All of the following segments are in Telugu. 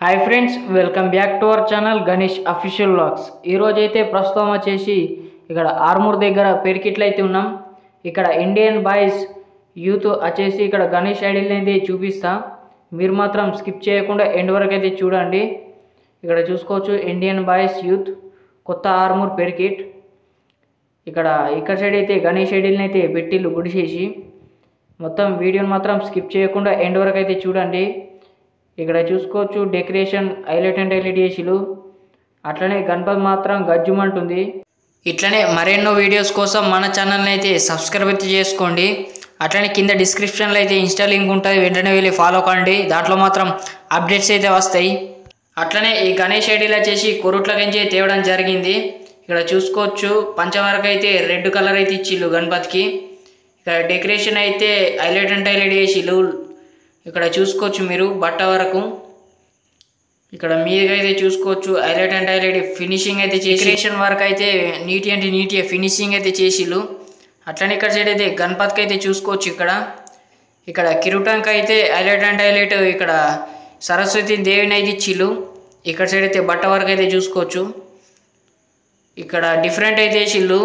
Hi friends, welcome back to our channel Ganesh official vlogs. ఈరోజు అయితే ప్రస్తుతం వచ్చేసి ఇక్కడ ఆర్మూర్ దగ్గర పెరికిట్లు అయితే ఉన్నాం. ఇక్కడ ఇండియన్ బాయ్స్ యూత్ వచ్చేసి ఇక్కడ గణేష్ ఐడిల్ని అయితే చూపిస్తా. మీరు మాత్రం స్కిప్ చేయకుండా ఎండ్ వరకు అయితే చూడండి. ఇక్కడ చూసుకోవచ్చు ఇండియన్ బాయ్స్ యూత్ కొత్త ఆర్మూర్ పెరికిట్. ఇక్కడ సైడ్ అయితే గణేష్ ఐడిల్ని అయితే పెట్టిళ్ళు గుడిసేసి. మొత్తం వీడియోని మాత్రం స్కిప్ చేయకుండా ఎండ్ వరకు అయితే చూడండి. ఇక్కడ చూసుకోవచ్చు డెకరేషన్ హైలైట్ అండ్ హైలైట్ చేసిలు. అట్లనే గణపతి మాత్రం గజ్జుమంటుంది. ఇట్లనే మరెన్నో వీడియోస్ కోసం మన ఛానల్ని అయితే సబ్స్క్రైబ్ అయితే చేసుకోండి. అట్లనే కింద డిస్క్రిప్షన్లో అయితే ఇన్స్టా లింక్ ఉంటుంది, వెంటనే వెళ్ళి ఫాలో కండి. దాంట్లో మాత్రం అప్డేట్స్ అయితే వస్తాయి. అట్లనే ఈ గణేష్ ఐడీలు వచ్చేసి కొరుట్లకించి తేవడం జరిగింది. ఇక్కడ చూసుకోవచ్చు పంచవరకు అయితే రెడ్ కలర్ అయితే ఇచ్చిళ్ళు గణపతికి. ఇక్కడ డెకరేషన్ అయితే హైలైట్ అండ్ హైలైట్ చేసిళ్ళు. ఇక్కడ చూసుకోవచ్చు మీరు బట్ట వరకు. ఇక్కడ మీరుగా అయితే చూసుకోవచ్చు హైలైట్ అండ్ హైలైట్ ఫినిషింగ్ అయితే చేసి డెకరేషన్ వరకు అయితే నీట్ అంటే నీట్గా ఫినిషింగ్ అయితే చేసిళ్ళు. అట్లనే ఇక్కడ సైడ్ అయితే గణపతికి అయితే చూసుకోవచ్చు. ఇక్కడ కిరీటంకి అయితే హైలైట్ అండ్ హైలైట్ ఇక్కడ సరస్వతి దేవిని అయితే ఇచ్చిళ్ళు. ఇక్కడ సైడ్ అయితే బట్ట వరకు అయితే చూసుకోవచ్చు. ఇక్కడ డిఫరెంట్ అయితే వేసిళ్ళు.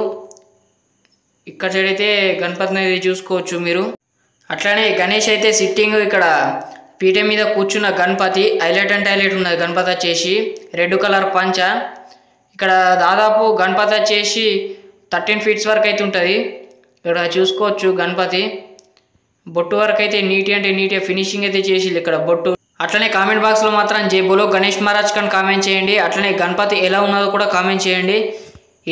ఇక్కడ సైడ్ అయితే గణపతిని అయితే చూసుకోవచ్చు మీరు. అట్లనే గణేష్ అయితే సిట్టింగ్ ఇక్కడ పీఠ మీద కూర్చున్న గణపతి హైలైట్ అండ్ హైలైట్ ఉన్నది. గణపతి వచ్చేసి రెడ్ కలర్ పంచ. ఇక్కడ దాదాపు గణపతి వచ్చేసి 13 feet వరకు అయితే ఉంటుంది. ఇక్కడ చూసుకోవచ్చు గణపతి బొట్టు వరకు అయితే నీట్ అంటే నీట్గా ఫినిషింగ్ అయితే చేసి ఇక్కడ బొట్టు. అట్లనే కామెంట్ బాక్స్లో మాత్రం జై బోలో గణేష్ మహారాజ్ అని కామెంట్ చేయండి. అట్లనే గణపతి ఎలా ఉన్నదో కూడా కామెంట్ చేయండి.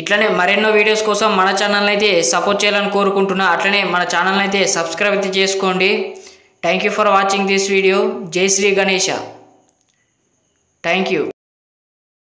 ఇట్లనే మరెన్నో వీడియోస్ కోసం మన ఛానల్ని అయితే సపోర్ట్ చేయాలని కోరుకుంటున్నా. అట్లనే మన ఛానల్ని అయితే సబ్స్క్రైబ్ అయితే చేసుకోండి. Thank you for watching this video. జై శ్రీ గణేష. Thank you.